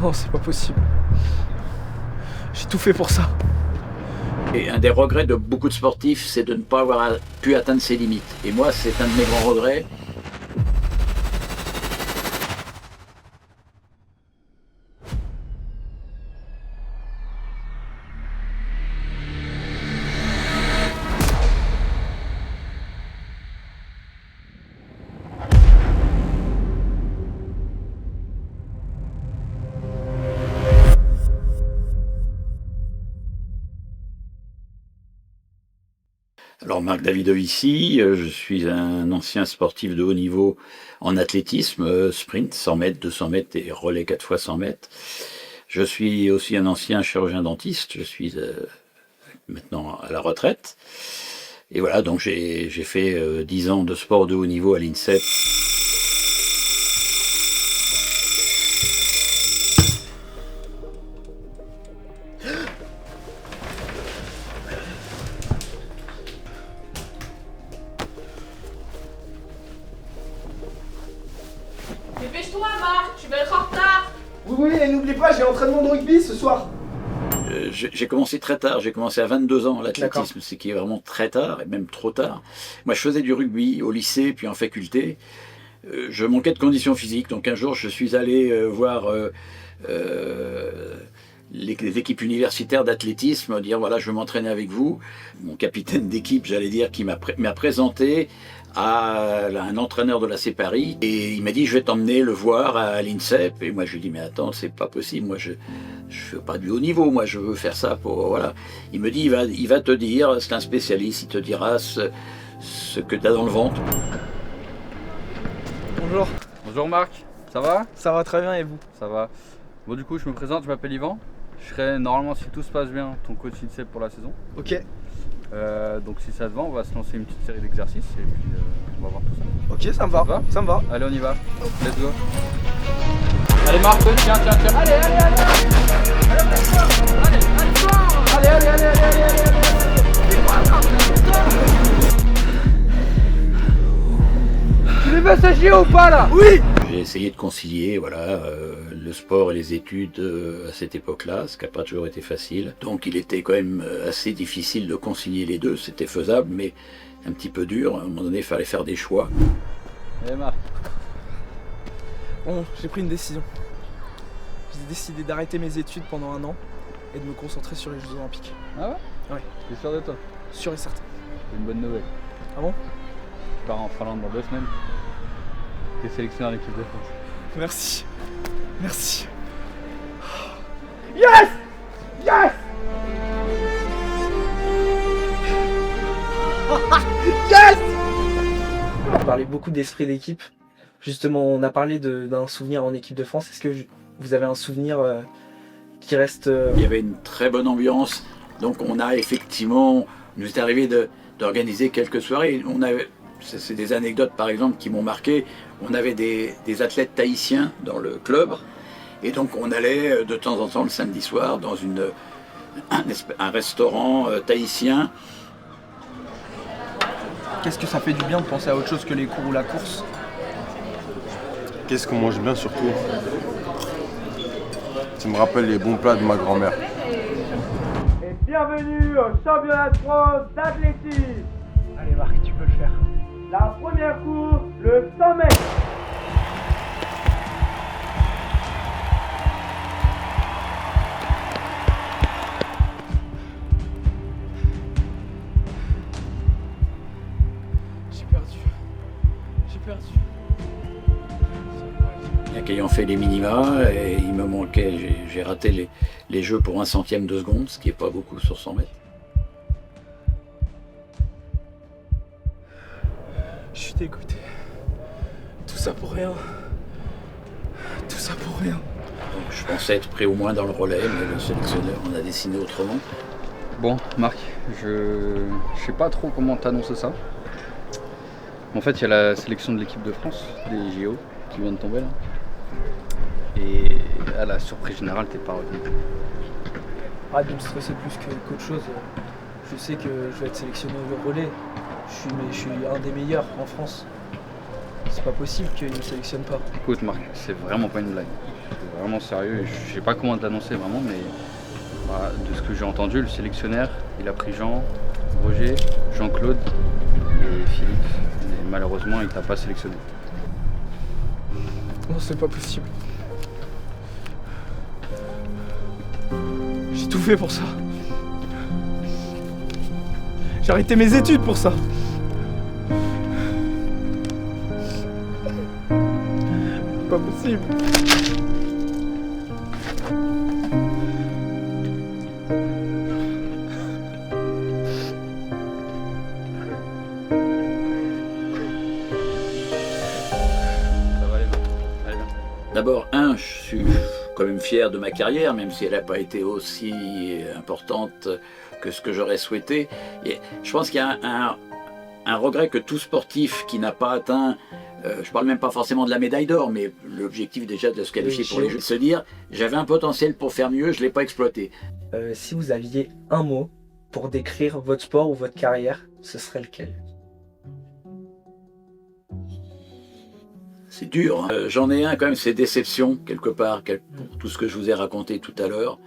Non, c'est pas possible. J'ai tout fait pour ça. Et un des regrets de beaucoup de sportifs, c'est de ne pas avoir pu atteindre ses limites. Et moi, c'est un de mes grands regrets. Alors Marc Davidovici, je suis un ancien sportif de haut niveau en athlétisme, sprint 100 mètres, 200 mètres et relais 4 fois 100 mètres. Je suis aussi un ancien chirurgien dentiste, je suis maintenant à la retraite. Et voilà, donc j'ai fait 10 ans de sport de haut niveau à l'INSEP. Dépêche-toi, Marc, tu vas être en retard. Oui, et n'oublie pas, j'ai entraînement de rugby ce soir. J'ai commencé très tard, j'ai commencé à 22 ans l'athlétisme, ce qui est vraiment très tard, et même trop tard. Moi je faisais du rugby au lycée, puis en faculté. Je manquais de conditions physiques, donc un jour je suis allé voir les équipes universitaires d'athlétisme, dire voilà je veux m'entraîner avec vous. Mon capitaine d'équipe, j'allais dire, qui m'a présenté à un entraîneur de l'AC Paris et il m'a dit je vais t'emmener le voir à l'INSEP. Et moi je lui dis mais attends, c'est pas possible, moi je fais pas du haut niveau, moi je veux faire ça pour voilà. Il me dit il va te dire, c'est un spécialiste, il te dira ce que tu as dans le ventre. Bonjour. Bonjour Marc, ça va? Ça va très bien et vous? Ça va. Bon du coup je me présente, je m'appelle Yvan. Je serai normalement, si tout se passe bien, ton coach INSEP pour la saison. Ok. Donc si ça te va, on va se lancer une petite série d'exercices et puis on va voir tout ça. Ok, ça me va. Ça me va. Allez on y va, let's go. Allez Marc, tiens. Allez. Tu les passagiers ou pas là? Oui. J'ai essayé de concilier le sport et les études à cette époque-là, ce qui n'a pas toujours été facile. Donc il était quand même assez difficile de concilier les deux, c'était faisable, mais un petit peu dur. À un moment donné, il fallait faire des choix. Allez Marc. Bon, j'ai pris une décision. J'ai décidé d'arrêter mes études pendant 1 an et de me concentrer sur les Jeux Olympiques. Ah ouais? Ouais. T'es sûr de toi? Sûr et certain. C'est une bonne nouvelle. Ah bon? Tu pars en Finlande dans 2 semaines. T'es sélectionné en équipe de France. Merci. Yes! Yes! Yes! On parlait beaucoup d'esprit d'équipe. Justement, on a parlé d'un souvenir en équipe de France. Est-ce que vous avez un souvenir qui reste... Il y avait une très bonne ambiance, donc on a effectivement, nous est arrivé d'organiser quelques soirées. C'est des anecdotes par exemple qui m'ont marqué. On avait des athlètes tahitiens dans le club et donc on allait de temps en temps le samedi soir dans un restaurant tahitien. Qu'est-ce que ça fait du bien de penser à autre chose que les cours ou la course? Qu'est-ce qu'on mange bien surtout? Ça me rappelle les bons plats de ma grand-mère. Et bienvenue au championnat de France d'athlétisme. Allez Marc, tu peux le faire. La première course, le 100 mètres. J'ai perdu. Ayant fait les minima, et il me manquait, j'ai raté les jeux pour 1/100 de seconde, ce qui n'est pas beaucoup sur 100 mètres. Je suis dégoûté. Tout ça pour rien. Donc je pensais être pris au moins dans le relais, mais le sélectionneur en a dessiné autrement. Bon Marc, je sais pas trop comment t'annoncer ça. En fait il y a la sélection de l'équipe de France, des JO, qui vient de tomber là. Et à la surprise générale, t'es pas retenu. Arrête de me stresser plus qu'autre chose. Je sais que je vais être sélectionné au relais. Je suis un des meilleurs en France. C'est pas possible qu'ils ne me sélectionnent pas. Écoute Marc, c'est vraiment pas une blague. C'est vraiment sérieux. Je sais pas comment t'annoncer vraiment, mais voilà, de ce que j'ai entendu, le sélectionneur, il a pris Jean, Roger, Jean-Claude et Philippe. Et malheureusement, il t'a pas sélectionné. Non, c'est pas possible. J'ai tout fait pour ça. J'ai arrêté mes études pour ça. C'est pas possible. Ça va aller, Marc. Allez, bien. D'abord, je suis quand même fier de ma carrière, même si elle n'a pas été aussi importante que ce que j'aurais souhaité. Et je pense qu'il y a un regret que tout sportif qui n'a pas atteint, je parle même pas forcément de la médaille d'or, mais l'objectif déjà de se qualifier pour les Jeux, se dire j'avais un potentiel pour faire mieux, je ne l'ai pas exploité. Si vous aviez un mot pour décrire votre sport ou votre carrière, ce serait lequel? C'est dur, hein. J'en ai un quand même, c'est déception quelque part, pour tout ce que je vous ai raconté tout à l'heure.